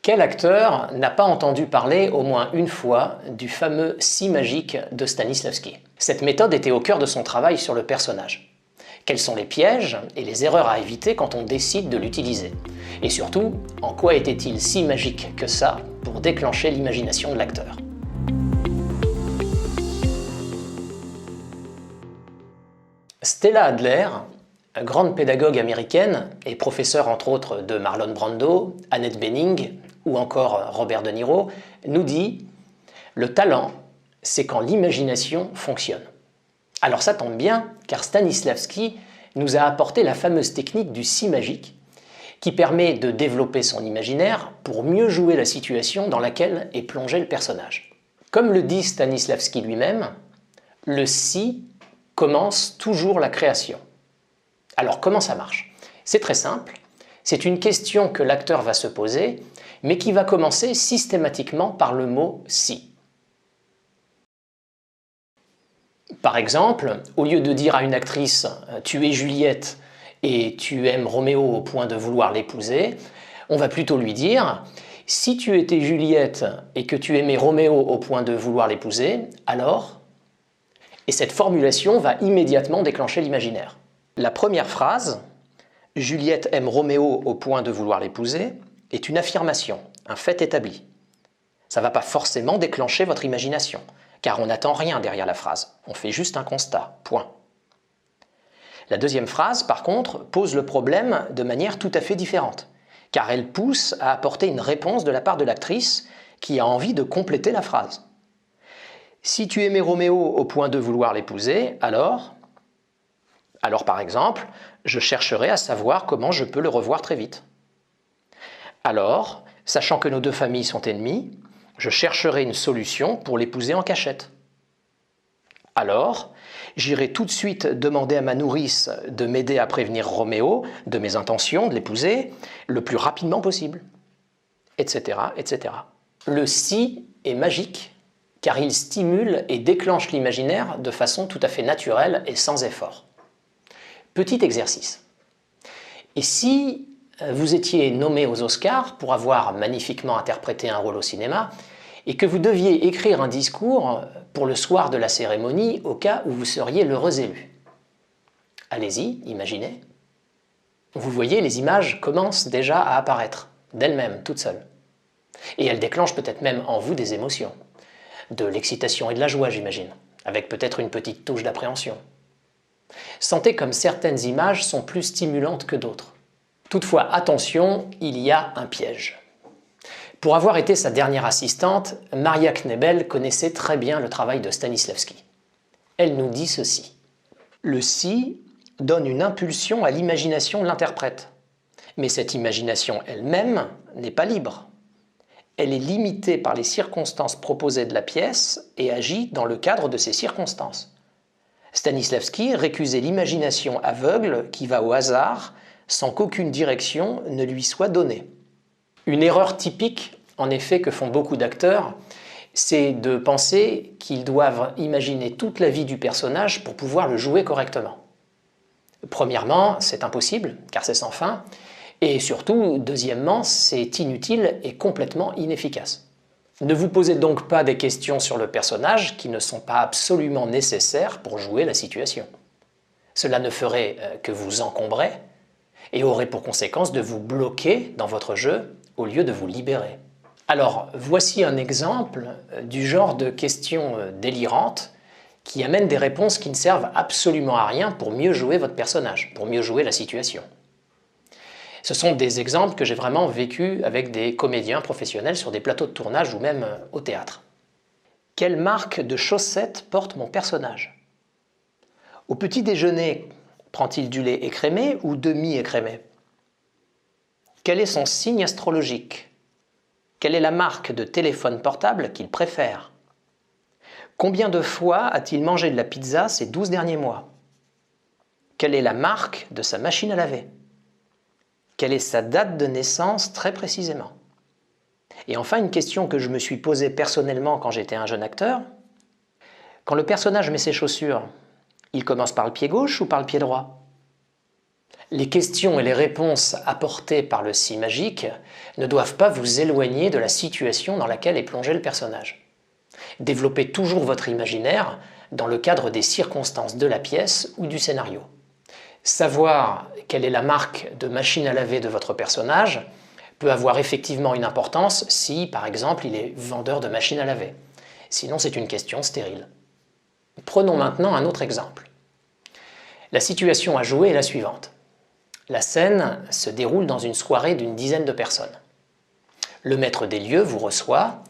Quel acteur n'a pas entendu parler au moins une fois du fameux si magique de Stanislavski? Cette méthode était au cœur de son travail sur le personnage. Quels sont les pièges et les erreurs à éviter quand on décide de l'utiliser? Et surtout, en quoi était-il si magique que ça pour déclencher l'imagination de l'acteur? Stella Adler, grande pédagogue américaine et professeure entre autres de Marlon Brando, Annette Bening ou encore Robert De Niro, nous dit « Le talent, c'est quand l'imagination fonctionne ». Alors ça tombe bien, car Stanislavski nous a apporté la fameuse technique du si magique qui permet de développer son imaginaire pour mieux jouer la situation dans laquelle est plongé le personnage. Comme le dit Stanislavski lui-même, le si commence toujours la création. Alors comment ça marche? C'est très simple, c'est une question que l'acteur va se poser, mais qui va commencer systématiquement par le mot « si ». Par exemple, au lieu de dire à une actrice « tu es Juliette et tu aimes Roméo au point de vouloir l'épouser », on va plutôt lui dire « si tu étais Juliette et que tu aimais Roméo au point de vouloir l'épouser, alors ?» Et cette formulation va immédiatement déclencher l'imaginaire. La première phrase, « Juliette aime Roméo au point de vouloir l'épouser », est une affirmation, un fait établi. Ça ne va pas forcément déclencher votre imagination, car on n'attend rien derrière la phrase, on fait juste un constat, point. La deuxième phrase, par contre, pose le problème de manière tout à fait différente, car elle pousse à apporter une réponse de la part de l'actrice qui a envie de compléter la phrase. Si tu aimais Roméo au point de vouloir l'épouser, alors par exemple, je chercherai à savoir comment je peux le revoir très vite. Alors, sachant que nos deux familles sont ennemies, je chercherai une solution pour l'épouser en cachette. Alors, j'irai tout de suite demander à ma nourrice de m'aider à prévenir Roméo de mes intentions de l'épouser le plus rapidement possible, etc., etc. Le si est magique car il stimule et déclenche l'imaginaire de façon tout à fait naturelle et sans effort. Petit exercice. Et si vous étiez nommé aux Oscars pour avoir magnifiquement interprété un rôle au cinéma et que vous deviez écrire un discours pour le soir de la cérémonie au cas où vous seriez l'heureux élu? Allez-y, imaginez. Vous voyez, les images commencent déjà à apparaître, d'elles-mêmes, toutes seules. Et elles déclenchent peut-être même en vous des émotions. De l'excitation et de la joie, j'imagine, avec peut-être une petite touche d'appréhension. Sentez comme certaines images sont plus stimulantes que d'autres. Toutefois, attention, il y a un piège. Pour avoir été sa dernière assistante, Maria Knebel connaissait très bien le travail de Stanislavski. Elle nous dit ceci. Le si donne une impulsion à l'imagination de l'interprète. Mais cette imagination elle-même n'est pas libre. Elle est limitée par les circonstances proposées de la pièce et agit dans le cadre de ces circonstances. Stanislavski récusait l'imagination aveugle qui va au hasard sans qu'aucune direction ne lui soit donnée. Une erreur typique, en effet, que font beaucoup d'acteurs, c'est de penser qu'ils doivent imaginer toute la vie du personnage pour pouvoir le jouer correctement. Premièrement, c'est impossible, car c'est sans fin, et surtout, deuxièmement, c'est inutile et complètement inefficace. Ne vous posez donc pas des questions sur le personnage qui ne sont pas absolument nécessaires pour jouer la situation. Cela ne ferait que vous encombrer et aurait pour conséquence de vous bloquer dans votre jeu au lieu de vous libérer. Alors, voici un exemple du genre de questions délirantes qui amènent des réponses qui ne servent absolument à rien pour mieux jouer votre personnage, pour mieux jouer la situation. Ce sont des exemples que j'ai vraiment vécus avec des comédiens professionnels sur des plateaux de tournage ou même au théâtre. Quelle marque de chaussettes porte mon personnage? Au petit déjeuner, prend-il du lait écrémé ou demi-écrémé? Quel est son signe astrologique? Quelle est la marque de téléphone portable qu'il préfère? Combien de fois a-t-il mangé de la pizza ces 12 derniers mois? Quelle est la marque de sa machine à laver? Quelle est sa date de naissance très précisément? Et enfin, une question que je me suis posée personnellement quand j'étais un jeune acteur. Quand le personnage met ses chaussures, il commence par le pied gauche ou par le pied droit? Les questions et les réponses apportées par le si magique ne doivent pas vous éloigner de la situation dans laquelle est plongé le personnage. Développez toujours votre imaginaire dans le cadre des circonstances de la pièce ou du scénario. Savoir quelle est la marque de machine à laver de votre personnage peut avoir effectivement une importance si, par exemple, il est vendeur de machines à laver. Sinon, c'est une question stérile. Prenons maintenant un autre exemple. La situation à jouer est la suivante. La scène se déroule dans une soirée d'une dizaine de personnes. Le maître des lieux vous reçoit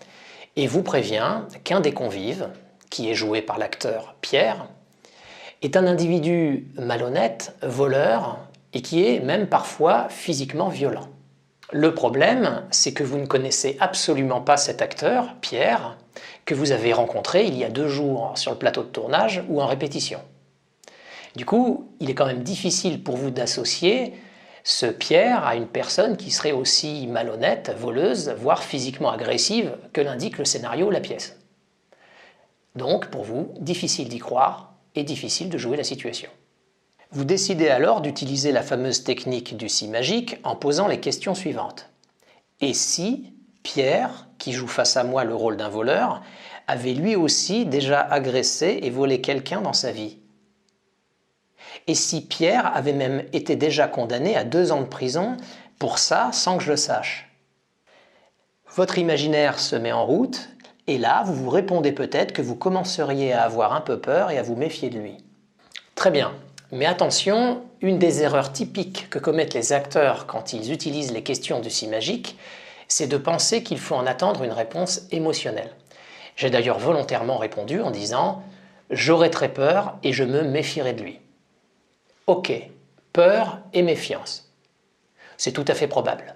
et vous prévient qu'un des convives, qui est joué par l'acteur Pierre, est un individu malhonnête, voleur et qui est même parfois physiquement violent. Le problème, c'est que vous ne connaissez absolument pas cet acteur, Pierre, que vous avez rencontré il y a 2 jours sur le plateau de tournage ou en répétition. Du coup, il est quand même difficile pour vous d'associer ce Pierre à une personne qui serait aussi malhonnête, voleuse, voire physiquement agressive que l'indique le scénario ou la pièce. Donc, pour vous, difficile d'y croire et difficile de jouer la situation. Vous décidez alors d'utiliser la fameuse technique du si magique en posant les questions suivantes. Et si Pierre, qui joue face à moi le rôle d'un voleur, avait lui aussi déjà agressé et volé quelqu'un dans sa vie? Et si Pierre avait même été déjà condamné à 2 ans de prison pour ça sans que je le sache? Votre imaginaire se met en route et là vous vous répondez peut-être que vous commenceriez à avoir un peu peur et à vous méfier de lui. Très bien, mais attention, une des erreurs typiques que commettent les acteurs quand ils utilisent les questions du si magique, c'est de penser qu'il faut en attendre une réponse émotionnelle. J'ai d'ailleurs volontairement répondu en disant « j'aurais très peur et je me méfierais de lui ». Ok, peur et méfiance. C'est tout à fait probable.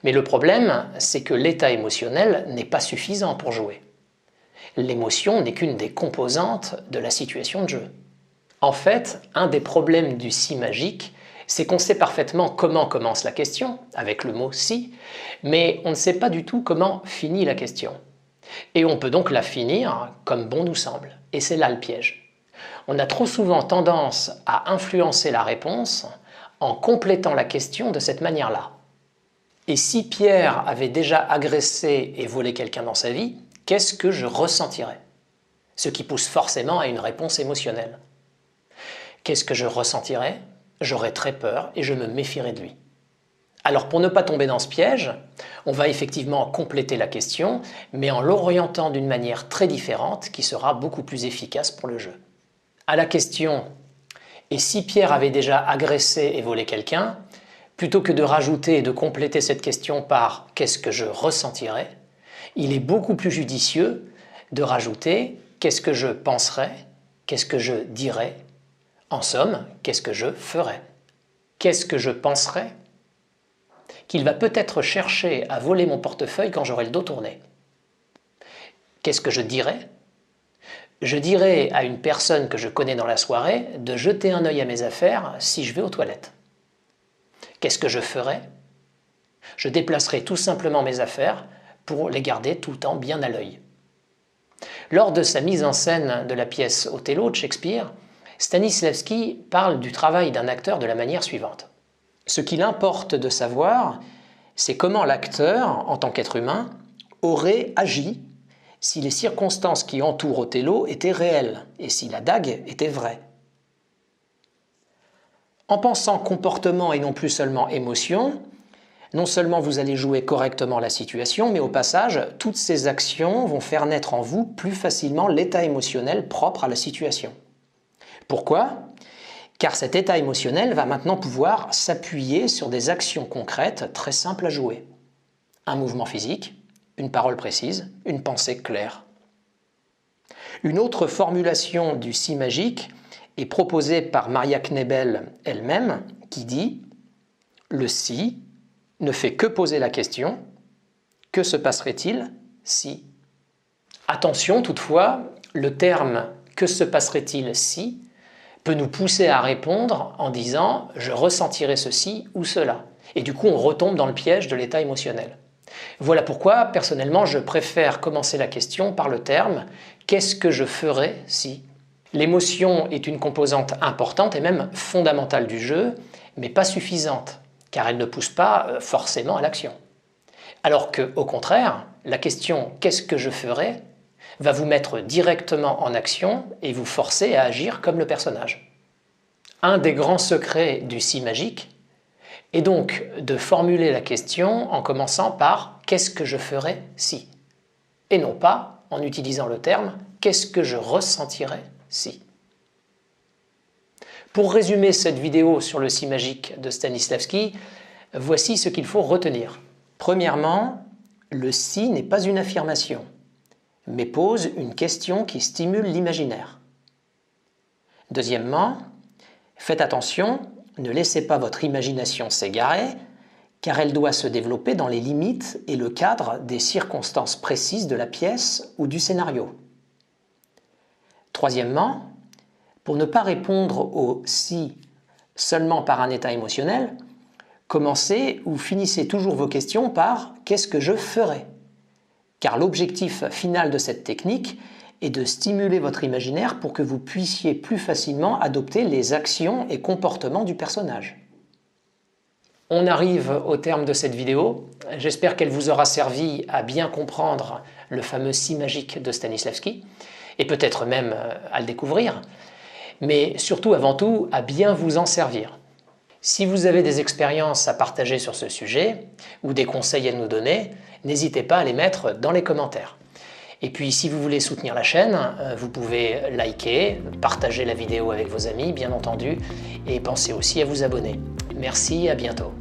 Mais le problème, c'est que l'état émotionnel n'est pas suffisant pour jouer. L'émotion n'est qu'une des composantes de la situation de jeu. En fait, un des problèmes du si magique, c'est qu'on sait parfaitement comment commence la question, avec le mot si, mais on ne sait pas du tout comment finit la question. Et on peut donc la finir comme bon nous semble. Et c'est là le piège. On a trop souvent tendance à influencer la réponse en complétant la question de cette manière-là. Et si Pierre avait déjà agressé et volé quelqu'un dans sa vie, qu'est-ce que je ressentirais? Ce qui pousse forcément à une réponse émotionnelle. Qu'est-ce que je ressentirais? J'aurais très peur et je me méfierais de lui. Alors pour ne pas tomber dans ce piège, on va effectivement compléter la question, mais en l'orientant d'une manière très différente qui sera beaucoup plus efficace pour le jeu. À la question « Et si Pierre avait déjà agressé et volé quelqu'un ?» plutôt que de rajouter et de compléter cette question par « Qu'est-ce que je ressentirais ?» il est beaucoup plus judicieux de rajouter « Qu'est-ce que je penserais ?» Qu'est-ce que je dirais? En somme, qu'est-ce que je ferais? Qu'est-ce que je penserais? Qu'il va peut-être chercher à voler mon portefeuille quand j'aurai le dos tourné. Qu'est-ce que je dirais? Je dirais à une personne que je connais dans la soirée de jeter un œil à mes affaires si je vais aux toilettes. Qu'est-ce que je ferais? Je déplacerai tout simplement mes affaires pour les garder tout le temps bien à l'œil. Lors de sa mise en scène de la pièce Othello de Shakespeare, Stanislavski parle du travail d'un acteur de la manière suivante. Ce qu'il importe de savoir, c'est comment l'acteur, en tant qu'être humain, aurait agi si les circonstances qui entourent Othello étaient réelles et si la dague était vraie. En pensant comportement et non plus seulement émotion, non seulement vous allez jouer correctement la situation, mais au passage, toutes ces actions vont faire naître en vous plus facilement l'état émotionnel propre à la situation. Pourquoi? Car cet état émotionnel va maintenant pouvoir s'appuyer sur des actions concrètes très simples à jouer. Un mouvement physique, une parole précise, une pensée claire. Une autre formulation du si magique est proposée par Maria Knebel elle-même, qui dit « Le si ne fait que poser la question « Que se passerait-il si ?» Attention toutefois, le terme « Que se passerait-il si ?» peut nous pousser à répondre en disant « Je ressentirai ceci ou cela ». Et du coup, on retombe dans le piège de l'état émotionnel. Voilà pourquoi, personnellement, je préfère commencer la question par le terme « Qu'est-ce que je ferais si ?» L'émotion est une composante importante et même fondamentale du jeu, mais pas suffisante, car elle ne pousse pas forcément à l'action. Alors qu'au contraire, la question « qu'est-ce que je ferai ?» va vous mettre directement en action et vous forcer à agir comme le personnage. Un des grands secrets du si magique est donc de formuler la question en commençant par « qu'est-ce que je ferais si ?» et non pas en utilisant le terme « qu'est-ce que je ressentirais si ?» Pour résumer cette vidéo sur le si magique de Stanislavski, voici ce qu'il faut retenir. Premièrement, le si n'est pas une affirmation, mais pose une question qui stimule l'imaginaire. Deuxièmement, faites attention, ne laissez pas votre imagination s'égarer, car elle doit se développer dans les limites et le cadre des circonstances précises de la pièce ou du scénario. Troisièmement, pour ne pas répondre au « si » seulement par un état émotionnel, commencez ou finissez toujours vos questions par « qu'est-ce que je ferais ?» Car l'objectif final de cette technique est de stimuler votre imaginaire pour que vous puissiez plus facilement adopter les actions et comportements du personnage. On arrive au terme de cette vidéo. J'espère qu'elle vous aura servi à bien comprendre le fameux si magique de Stanislavski, et peut-être même à le découvrir, mais surtout, avant tout, à bien vous en servir. Si vous avez des expériences à partager sur ce sujet, ou des conseils à nous donner, n'hésitez pas à les mettre dans les commentaires. Et puis si vous voulez soutenir la chaîne, vous pouvez liker, partager la vidéo avec vos amis bien entendu, et pensez aussi à vous abonner. Merci, à bientôt.